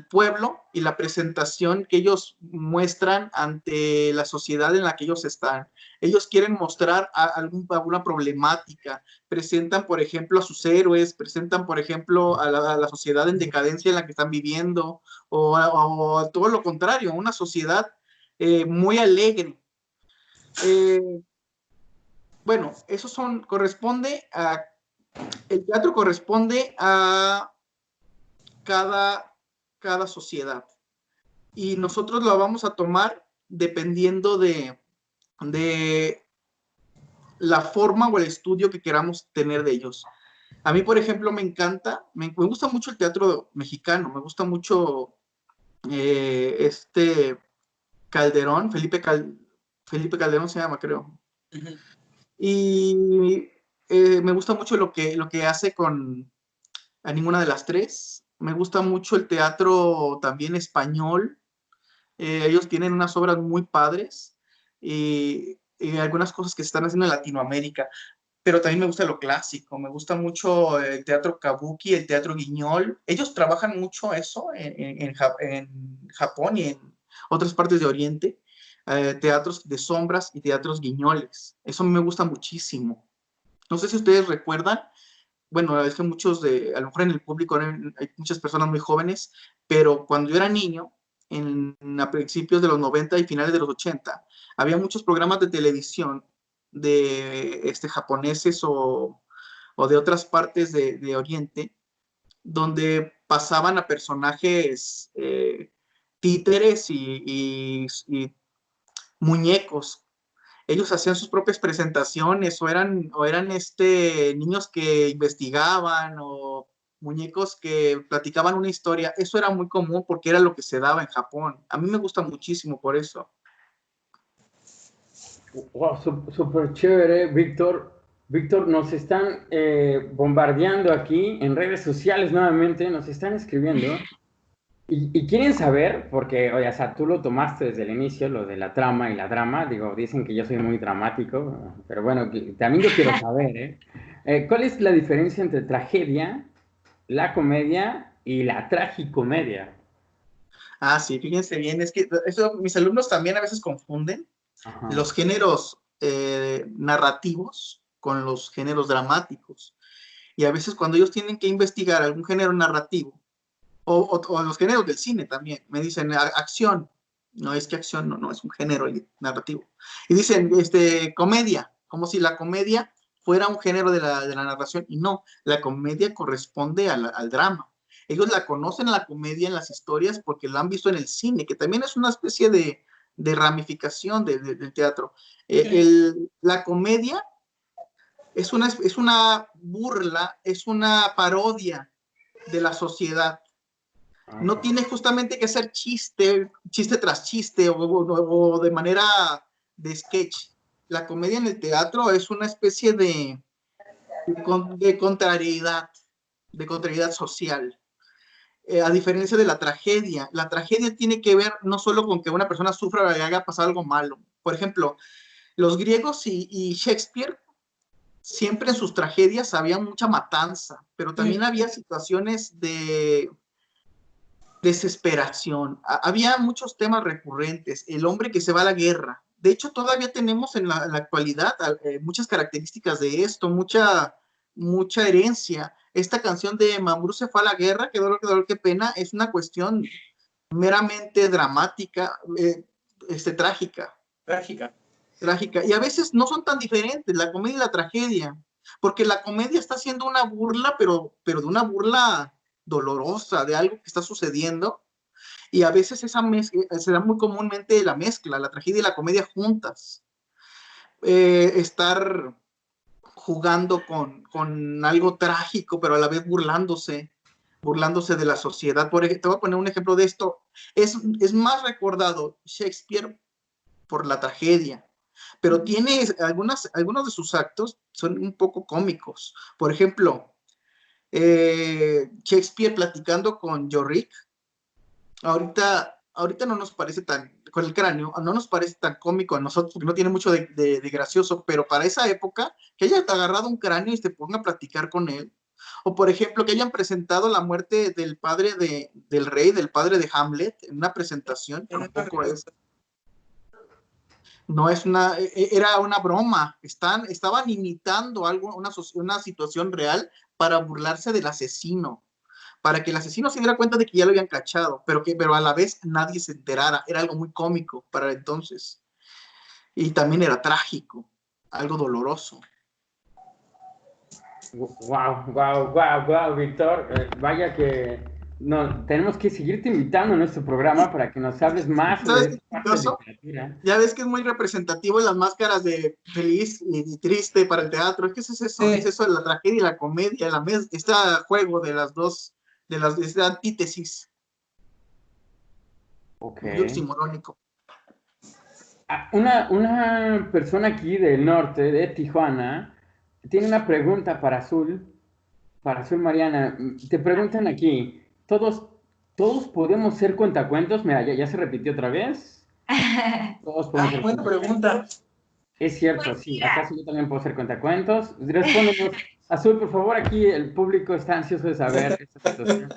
pueblo y la presentación que ellos muestran ante la sociedad en la que ellos están. Ellos quieren mostrar alguna problemática, presentan, por ejemplo, a sus héroes, presentan, por ejemplo, a la sociedad en decadencia en la que están viviendo, o todo lo contrario, una sociedad muy alegre. Bueno, el teatro corresponde a cada sociedad. Y nosotros lo vamos a tomar dependiendo de la forma o el estudio que queramos tener de ellos. A mí, por ejemplo, me encanta, me gusta mucho el teatro mexicano, me gusta mucho Calderón, Felipe Calderón se llama, creo. Ujú. Y me gusta mucho lo que hace con A Ninguna de las Tres. Me gusta mucho el teatro también español. Ellos tienen unas obras muy padres y algunas cosas que se están haciendo en Latinoamérica. Pero también me gusta lo clásico, me gusta mucho el teatro kabuki, el teatro guiñol. Ellos trabajan mucho eso en Japón y en otras partes de Oriente, teatros de sombras y teatros guiñoles. Eso me gusta muchísimo. No sé si ustedes recuerdan, bueno, es que a lo mejor en el público hay muchas personas muy jóvenes, pero cuando yo era niño, a principios de los 90 y finales de los 80, había muchos programas de televisión de japoneses o de otras partes de Oriente, donde pasaban a personajes títeres y muñecos. Ellos hacían sus propias presentaciones o eran niños que investigaban o muñecos que platicaban una historia. Eso era muy común porque era lo que se daba en Japón. A mí me gusta muchísimo por eso. Wow, súper chévere, Víctor. Víctor, nos están bombardeando aquí en redes sociales nuevamente, nos están escribiendo y quieren saber, porque, oye, o sea, tú lo tomaste desde el inicio, lo de la trama y la drama, digo, dicen que yo soy muy dramático, pero bueno, también yo quiero saber, ¿cuál es la diferencia entre tragedia, la comedia y la tragicomedia? Ah, sí, fíjense bien, es que eso mis alumnos también a veces confunden Ajá. los géneros narrativos con los géneros dramáticos. Y a veces cuando ellos tienen que investigar algún género narrativo, o los géneros del cine también, me dicen acción. No es que acción no es un género narrativo. Y dicen comedia, como si la comedia fuera un género de la narración. Y no, la comedia corresponde al drama. Ellos la conocen la comedia en las historias porque la han visto en el cine, que también es una especie de ramificación del teatro. La comedia es una burla, es una parodia de la sociedad. No tiene justamente que ser chiste tras chiste o de manera de sketch. La comedia en el teatro es una especie de contrariedad social. A diferencia de la tragedia tiene que ver no solo con que una persona sufra o le haga pasar algo malo. Por ejemplo, los griegos y Shakespeare siempre en sus tragedias había mucha matanza, pero también había situaciones de desesperación. Había muchos temas recurrentes. El hombre que se va a la guerra. De hecho, todavía tenemos en la actualidad muchas características de esto, mucha herencia. Esta canción de Mambrú se fue a la guerra, qué dolor, qué pena, es una cuestión meramente dramática, trágica. Trágica. Y a veces no son tan diferentes, la comedia y la tragedia, porque la comedia está haciendo una burla, pero de una burla dolorosa, de algo que está sucediendo, y a veces se da muy comúnmente la mezcla, la tragedia y la comedia juntas. Estar jugando con algo trágico, pero a la vez burlándose de la sociedad. Te voy a poner un ejemplo de esto. Es más recordado Shakespeare por la tragedia, pero tiene algunos de sus actos son un poco cómicos. Por ejemplo, Shakespeare platicando con Yorick, ahorita no nos parece con el cráneo, no nos parece tan cómico a nosotros, porque no tiene mucho de gracioso, pero para esa época, que haya agarrado un cráneo y te ponga a platicar con él, o por ejemplo, que hayan presentado la muerte del padre del rey, del padre de Hamlet, en una presentación, tampoco es. No es era una broma. Estaban imitando una situación real para burlarse del asesino, para que el asesino se diera cuenta de que ya lo habían cachado, pero a la vez nadie se enterara. Era algo muy cómico para entonces. Y también era trágico, algo doloroso. Wow, Víctor. Vaya que no, tenemos que seguirte invitando a nuestro programa para que nos hables más sobre ¿Sabes qué esta parte de curioso? literatura. Ya ves que es muy representativo en las máscaras de feliz y triste para el teatro. Es que eso es eso, es eso de la tragedia y la comedia, este juego de las dos, esta antítesis, Ok. muy oximorónico. Una persona aquí del norte, de Tijuana, tiene una pregunta para Azul Mariana. Te preguntan aquí, ¿todos podemos ser cuentacuentos? Mira, ya se repitió otra vez. Todos podemos ser Buena cuentacuentos. pregunta. Es cierto, Pues sí. mira. ¿Acaso yo también puedo ser cuentacuentos? Respóndenos. Azul, por favor, aquí el público está ansioso de saber esta situación.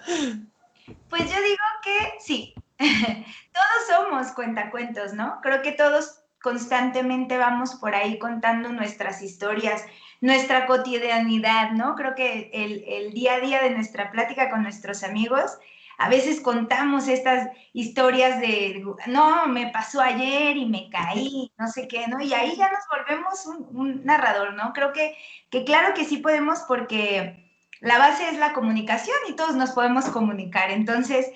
Pues yo digo que sí, todos somos cuentacuentos, ¿no? Creo que todos constantemente vamos por ahí contando nuestras historias, nuestra cotidianidad, ¿no? Creo que el día a día de nuestra plática con nuestros amigos, a veces contamos estas historias de, no, me pasó ayer y me caí, no sé qué, ¿no? Y ahí ya nos volvemos un narrador, ¿no? Creo que claro que sí podemos porque la base es la comunicación y todos nos podemos comunicar. Entonces,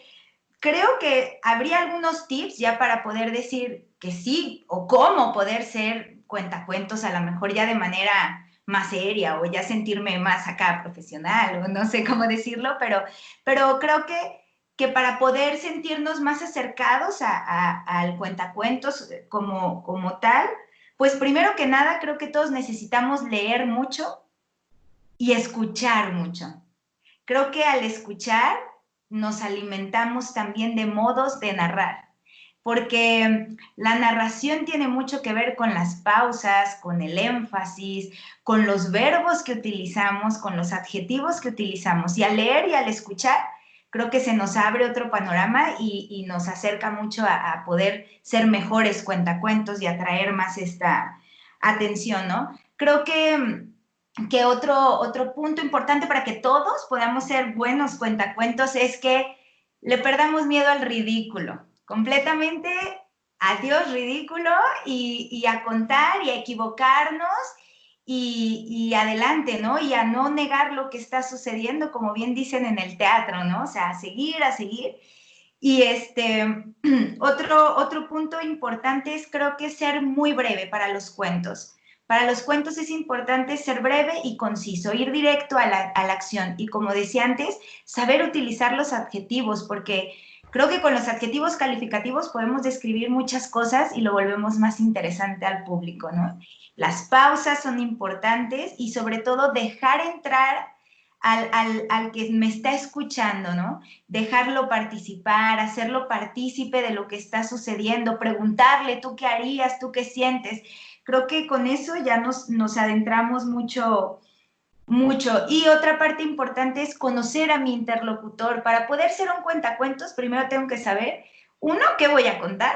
creo que habría algunos tips ya para poder decir que sí o cómo poder ser cuentacuentos a lo mejor ya de manera más seria o ya sentirme más acá profesional o no sé cómo decirlo, pero creo que para poder sentirnos más acercados al cuentacuentos como tal, pues primero que nada creo que todos necesitamos leer mucho y escuchar mucho. Creo que al escuchar nos alimentamos también de modos de narrar, porque la narración tiene mucho que ver con las pausas, con el énfasis, con los verbos que utilizamos, con los adjetivos que utilizamos. Y al leer y al escuchar, creo que se nos abre otro panorama y nos acerca mucho a poder ser mejores cuentacuentos y atraer más esta atención, ¿no? Creo que otro punto importante para que todos podamos ser buenos cuentacuentos es que le perdamos miedo al ridículo. Completamente, adiós ridículo y a contar y a equivocarnos y adelante, ¿no? Y a no negar lo que está sucediendo, como bien dicen en el teatro, ¿no? O sea, a seguir. Y otro punto importante es creo que ser muy breve para los cuentos. Para los cuentos es importante ser breve y conciso, ir directo a la acción y como decía antes, saber utilizar los adjetivos porque creo que con los adjetivos calificativos podemos describir muchas cosas y lo volvemos más interesante al público, ¿no? Las pausas son importantes y sobre todo dejar entrar al que me está escuchando, ¿no? Dejarlo participar, hacerlo partícipe de lo que está sucediendo, preguntarle, ¿tú qué harías? ¿Tú qué sientes? Creo que con eso ya nos adentramos mucho. Y otra parte importante es conocer a mi interlocutor. Para poder ser un cuentacuentos, primero tengo que saber, uno, qué voy a contar,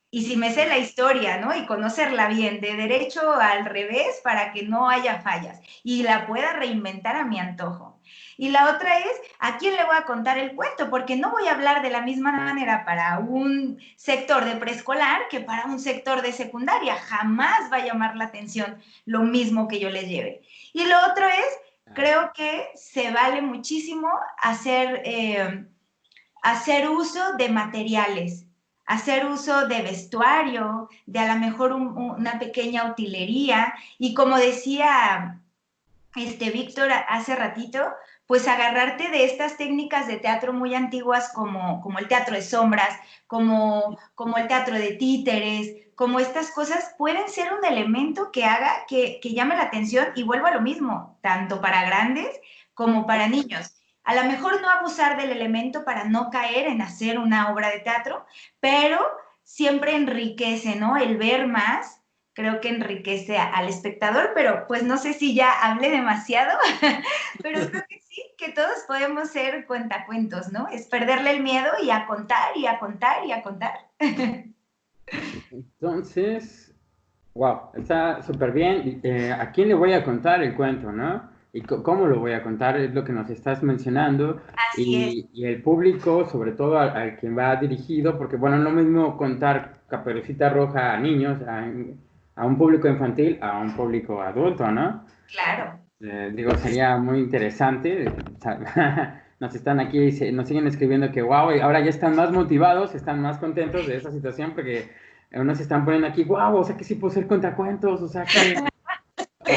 y si me sé la historia, ¿no? Y conocerla bien, de derecho al revés, para que no haya fallas y la pueda reinventar a mi antojo. Y la otra es, ¿a quién le voy a contar el cuento? Porque no voy a hablar de la misma manera para un sector de preescolar que para un sector de secundaria. Jamás va a llamar la atención lo mismo que yo les lleve. Y lo otro es, creo que se vale muchísimo hacer uso de materiales, hacer uso de vestuario, de a lo mejor una pequeña utilería y como decía Víctor hace ratito, pues agarrarte de estas técnicas de teatro muy antiguas como el teatro de sombras, como el teatro de títeres, como estas cosas pueden ser un elemento que haga que llame la atención y vuelva a lo mismo, tanto para grandes como para niños. A lo mejor no abusar del elemento para no caer en hacer una obra de teatro, pero siempre enriquece, ¿no? El ver más creo que enriquece al espectador, pero pues no sé si ya hablé demasiado, pero creo que sí, que todos podemos ser cuentacuentos, ¿no? Es perderle el miedo y a contar y a contar y a contar. Entonces, wow, está súper bien. ¿A quién le voy a contar el cuento, no? ¿Y cómo lo voy a contar? Es lo que nos estás mencionando. Así es. Y el público, sobre todo al quien va dirigido, porque bueno, no es lo mismo contar Caperucita Roja a niños, a un público infantil, a un público adulto, ¿no? Claro. Digo, sería muy interesante nos están aquí, nos siguen escribiendo que wow, ahora ya están más motivados, están más contentos de esa situación porque unos están poniendo aquí, wow, o sea que sí puedo hacer cuentacuentos, o sea que...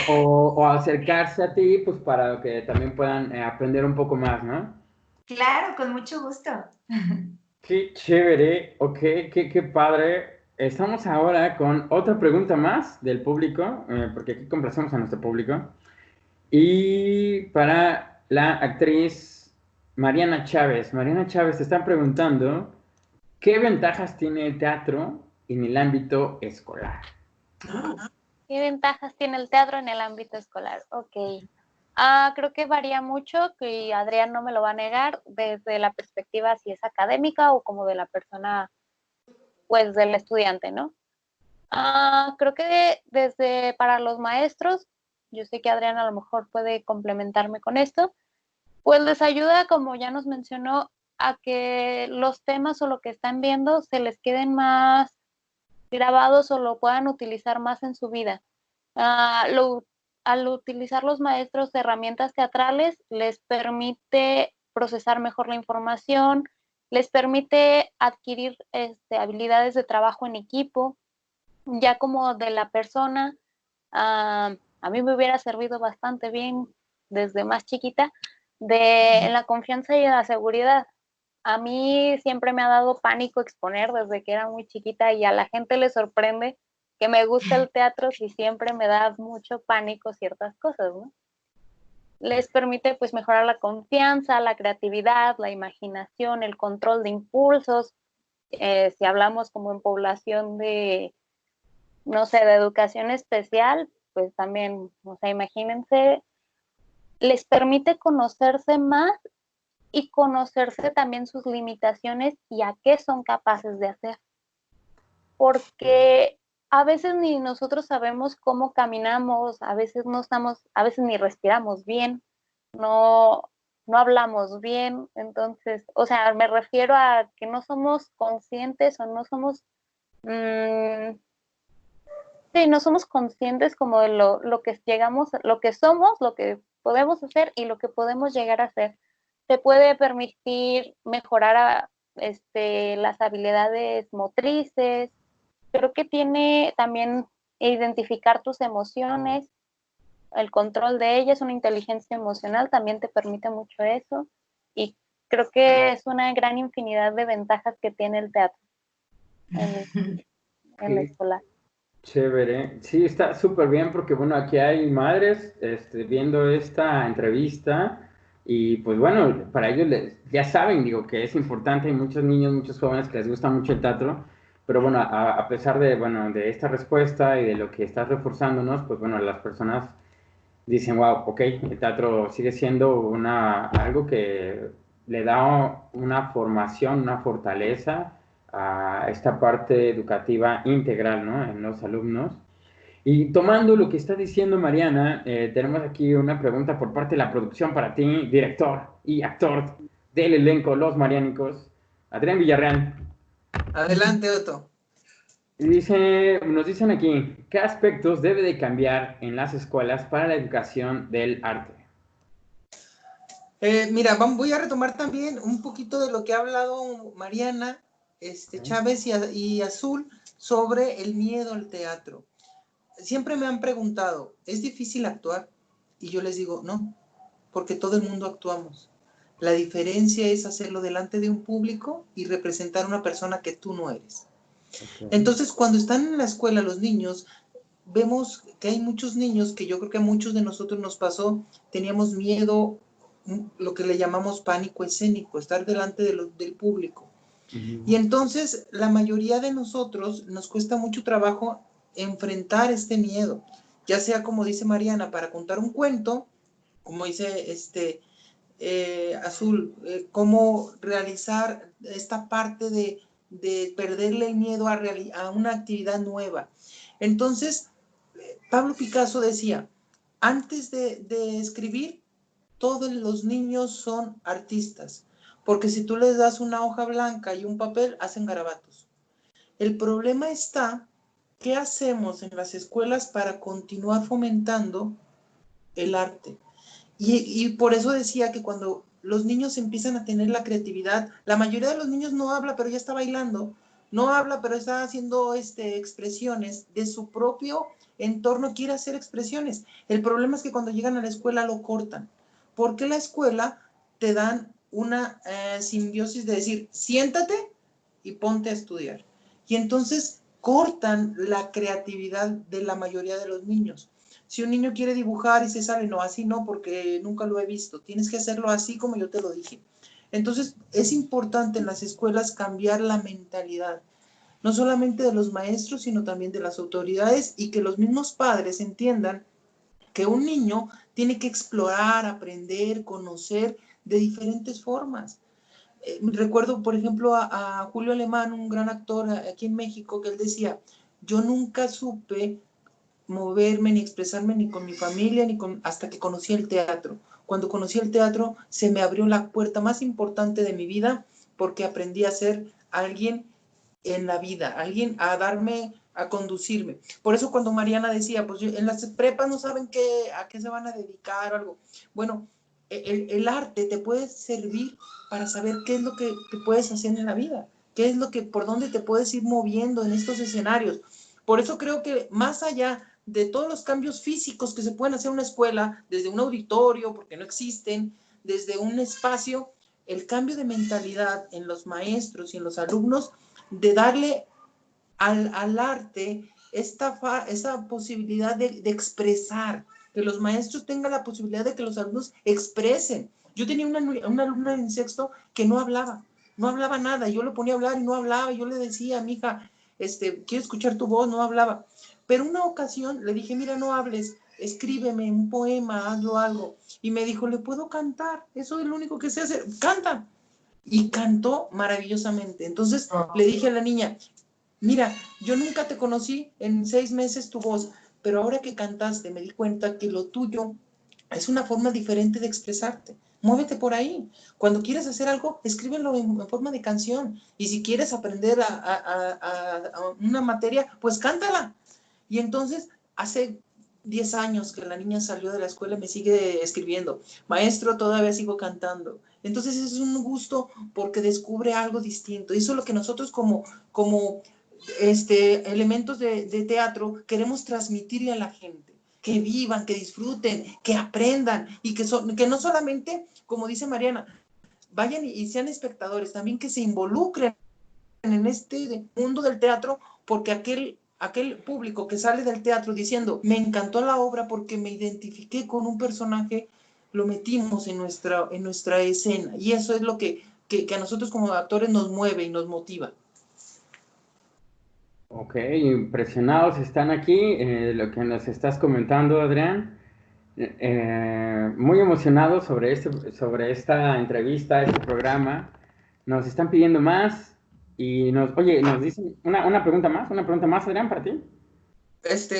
O acercarse a ti, pues para que también puedan aprender un poco más, ¿no? Claro, con mucho gusto. Qué chévere, ok, qué padre. Estamos ahora con otra pregunta más del público, porque aquí complacemos a nuestro público. Y para la actriz Mariana Chávez. Mariana Chávez te están preguntando, ¿qué ventajas tiene el teatro en el ámbito escolar? ¿Qué ventajas tiene el teatro en el ámbito escolar? Ok. Creo que varía mucho, y Adrián no me lo va a negar, desde la perspectiva si es académica o como de la persona, pues del estudiante, ¿no? Creo que desde para los maestros, yo sé que Adrián a lo mejor puede complementarme con esto, pues les ayuda, como ya nos mencionó, a que los temas o lo que están viendo se les queden más grabados o lo puedan utilizar más en su vida. Al utilizar los maestros herramientas teatrales, les permite procesar mejor la información, les permite adquirir habilidades de trabajo en equipo, ya como de la persona. A mí me hubiera servido bastante bien desde más chiquita, en la confianza y en la seguridad. A mí siempre me ha dado pánico exponer desde que era muy chiquita y a la gente le sorprende que me gusta el teatro si siempre me da mucho pánico ciertas cosas, ¿no? Les permite pues mejorar la confianza, la creatividad, la imaginación, el control de impulsos. Si hablamos como en población de, no sé, de educación especial, pues también, o sea, imagínense, les permite conocerse más y conocerse también sus limitaciones y a qué son capaces de hacer. Porque a veces ni nosotros sabemos cómo caminamos, a veces no estamos, a veces ni respiramos bien, no hablamos bien, entonces, o sea, me refiero a que no somos conscientes o no somos, sí, no somos conscientes como de lo que llegamos, lo que somos, lo que podemos hacer y lo que podemos llegar a hacer. Te puede permitir mejorar las habilidades motrices. Creo que tiene también identificar tus emociones, el control de ellas, una inteligencia emocional también te permite mucho eso. Y creo que es una gran infinidad de ventajas que tiene el teatro en la escuela. Chévere. Sí, está súper bien porque, bueno, aquí hay madres viendo esta entrevista y, pues, bueno, para ellos ya saben, digo, que es importante. Hay muchos niños, muchos jóvenes que les gusta mucho el teatro, pero, bueno, a pesar de, bueno, de esta respuesta y de lo que estás reforzándonos, pues, bueno, las personas dicen, wow, ok, el teatro sigue siendo algo que le da una formación, una fortaleza a esta parte educativa integral, ¿no? En los alumnos. Y tomando lo que está diciendo Mariana, tenemos aquí una pregunta por parte de la producción para ti, director y actor del elenco Los Mariánicos, Adrián Villarreal. Adelante, Otto. Y nos dicen aquí, ¿qué aspectos debe de cambiar en las escuelas para la educación del arte? Mira, voy a retomar también un poquito de lo que ha hablado Mariana, Chávez y Azul sobre el miedo al teatro. Siempre me han preguntado, ¿es difícil actuar? Y yo les digo, no, porque todo el mundo actuamos. La diferencia es hacerlo delante de un público y representar a una persona que tú no eres. Okay. Entonces, cuando están en la escuela los niños, vemos que hay muchos niños que yo creo que a muchos de nosotros nos pasó, teníamos miedo, lo que le llamamos pánico escénico, estar delante del público. Y entonces la mayoría de nosotros nos cuesta mucho trabajo enfrentar este miedo, ya sea como dice Mariana, para contar un cuento, como dice Azul, cómo realizar esta parte de perderle el miedo a una actividad nueva. Entonces, Pablo Picasso decía, antes de escribir, todos los niños son artistas, porque si tú les das una hoja blanca y un papel, hacen garabatos. El problema está, ¿qué hacemos en las escuelas para continuar fomentando el arte? Y por eso decía que cuando los niños empiezan a tener la creatividad. La mayoría de los niños no habla, pero ya está bailando. No habla, pero está haciendo expresiones de su propio entorno, quiere hacer expresiones. El problema es que cuando llegan a la escuela lo cortan. Porque la escuela te dan una simbiosis de decir, siéntate y ponte a estudiar. Y entonces cortan la creatividad de la mayoría de los niños. Si un niño quiere dibujar y se sale, no, así no, porque nunca lo he visto. Tienes que hacerlo así como yo te lo dije. Entonces, es importante en las escuelas cambiar la mentalidad, no solamente de los maestros, sino también de las autoridades, y que los mismos padres entiendan que un niño tiene que explorar, aprender, conocer de diferentes formas. Recuerdo, por ejemplo, a Julio Alemán, un gran actor aquí en México, que él decía, yo nunca supe moverme ni expresarme ni con mi familia hasta que conocí el teatro. Cuando conocí el teatro se me abrió la puerta más importante de mi vida, porque aprendí a ser alguien en la vida, alguien a conducirme. Por eso cuando Mariana decía, pues en las prepas no saben a qué se van a dedicar o algo. Bueno, el arte te puede servir para saber qué es lo que te puedes hacer en la vida, qué es por dónde te puedes ir moviendo en estos escenarios. Por eso creo que más allá de todos los cambios físicos que se pueden hacer en una escuela, desde un auditorio, porque no existen, desde un espacio, el cambio de mentalidad en los maestros y en los alumnos, de darle al arte esa posibilidad de expresar, que los maestros tengan la posibilidad de que los alumnos expresen. Yo tenía una alumna en sexto que no hablaba nada, yo le ponía a hablar y no hablaba, yo le decía, mija, quiero escuchar tu voz, no hablaba. Pero una ocasión le dije, mira, no hables, escríbeme un poema, hazlo algo. Y me dijo, ¿le puedo cantar? Eso es lo único que sé hacer, canta. Y cantó maravillosamente. Entonces le dije a la niña, mira, yo nunca te conocí en 6 meses tu voz, pero ahora que cantaste me di cuenta que lo tuyo es una forma diferente de expresarte. Muévete por ahí. Cuando quieres hacer algo, escríbelo en forma de canción. Y si quieres aprender a una materia, pues cántala. Y entonces, hace 10 años que la niña salió de la escuela y me sigue escribiendo, maestro, todavía sigo cantando. Entonces es un gusto porque descubre algo distinto. Y eso es lo que nosotros como elementos de teatro queremos transmitirle a la gente. Que vivan, que disfruten, que aprendan y que no solamente, como dice Mariana, vayan y sean espectadores, también que se involucren en este mundo del teatro, porque aquel público que sale del teatro diciendo, me encantó la obra porque me identifiqué con un personaje, lo metimos en nuestra escena, y eso es lo que a nosotros como actores nos mueve y nos motiva. Ok, impresionados están aquí, lo que nos estás comentando, Adrián. Muy emocionados sobre esta entrevista, este programa. Nos están pidiendo más y nos dicen una pregunta más, Adrián, para ti.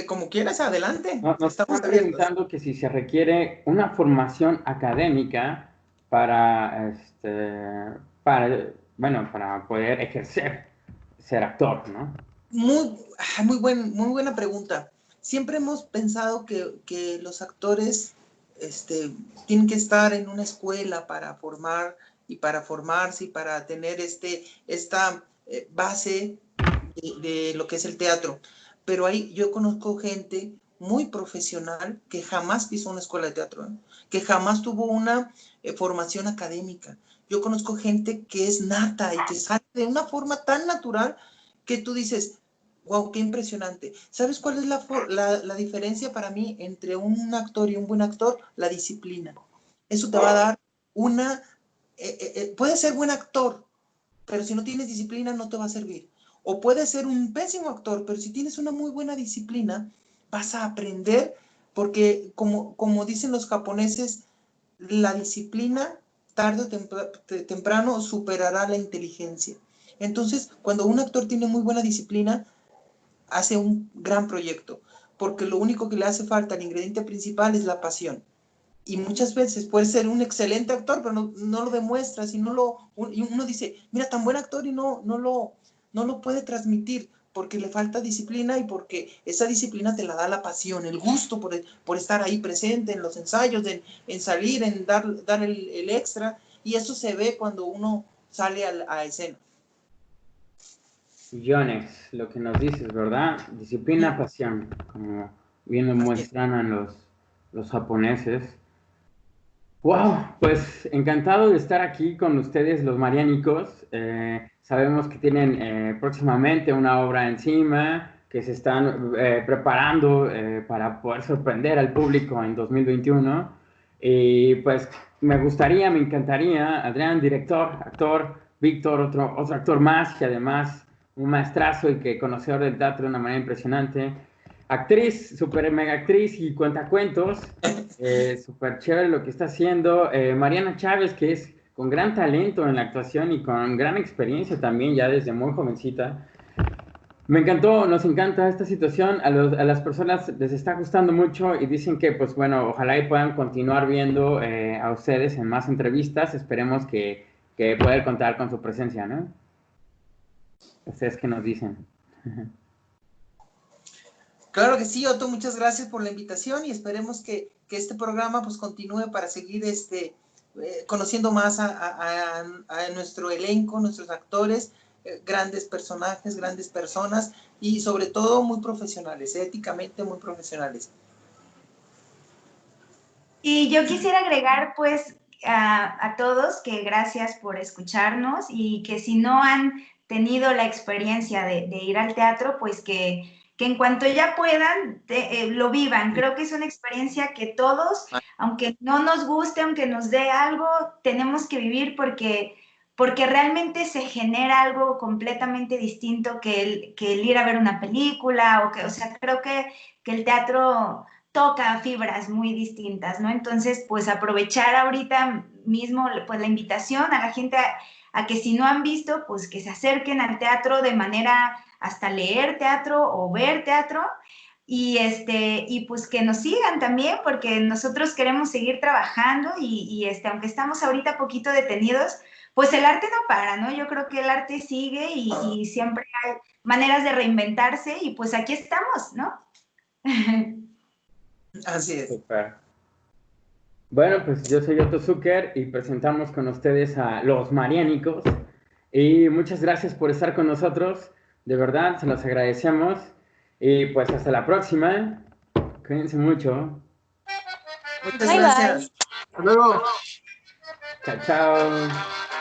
Como quieras, adelante. Nos Estamos están preguntando que si se requiere una formación académica para poder ser actor, ¿no? Muy buena pregunta. Siempre hemos pensado que los actores tienen que estar en una escuela para formar y para formarse y para tener esta base de lo que es el teatro. Pero ahí yo conozco gente muy profesional que jamás pisó una escuela de teatro, que jamás tuvo una formación académica. Yo conozco gente que es nata y que sale de una forma tan natural que tú dices, wow, qué impresionante. ¿Sabes cuál es la diferencia para mí entre un actor y un buen actor? La disciplina. Eso te va a dar puedes ser buen actor, pero si no tienes disciplina no te va a servir. O puedes ser un pésimo actor, pero si tienes una muy buena disciplina, vas a aprender, porque como dicen los japoneses, la disciplina tarde o temprano superará la inteligencia. Entonces, cuando un actor tiene muy buena disciplina, hace un gran proyecto, porque lo único que le hace falta, el ingrediente principal, es la pasión. Y muchas veces puede ser un excelente actor, pero no lo demuestras y uno dice, mira, tan buen actor y no lo puede transmitir porque le falta disciplina y porque esa disciplina te la da la pasión, el gusto por estar ahí presente en los ensayos, en salir, en dar el extra. y eso se ve cuando uno sale a escena. Yonex, lo que nos dices, ¿verdad? Disciplina, pasión, como bien lo muestran los japoneses. Wow, pues encantado de estar aquí con ustedes, los mariánicos. Sabemos que tienen próximamente una obra encima, que se están preparando para poder sorprender al público en 2021. Y pues me encantaría, Adrián, director, actor, Víctor, otro actor más, que además un maestrazo y que conocedor del teatro de una manera impresionante. Actriz, super mega actriz y cuentacuentos, súper chévere lo que está haciendo. Mariana Chávez, que es con gran talento en la actuación y con gran experiencia también, ya desde muy jovencita. Me encantó, nos encanta esta situación, a las personas les está gustando mucho y dicen que, pues bueno, ojalá y puedan continuar viendo a ustedes en más entrevistas. Esperemos que poder contar con su presencia, ¿no? ¿Ustedes qué nos dicen? Claro que sí, Otto, muchas gracias por la invitación y esperemos que este programa pues continúe para seguir conociendo más a nuestro elenco, nuestros actores, grandes personajes, grandes personas y sobre todo muy profesionales, éticamente muy profesionales. Y yo quisiera agregar pues a todos que gracias por escucharnos y que si no han tenido la experiencia de ir al teatro, pues que en cuanto ya puedan, lo vivan. Creo que es una experiencia que todos, aunque no nos guste, aunque nos dé algo, tenemos que vivir porque realmente se genera algo completamente distinto que el ir a ver una película, o sea, creo que el teatro toca fibras muy distintas, ¿no? Entonces, pues aprovechar ahorita mismo pues la invitación a la gente a que si no han visto, pues que se acerquen al teatro de manera hasta leer teatro o ver teatro y pues que nos sigan también porque nosotros queremos seguir trabajando y aunque estamos ahorita poquito detenidos, pues el arte no para, ¿no? Yo creo que el arte sigue y siempre hay maneras de reinventarse y pues aquí estamos, ¿no? Así es. Super. Bueno, pues yo soy Otto Zucker y presentamos con ustedes a Los Mariánicos. Y muchas gracias por estar con nosotros. De verdad, se los agradecemos. Y pues hasta la próxima. Cuídense mucho. Muchas gracias. Hasta luego. Chao, chao.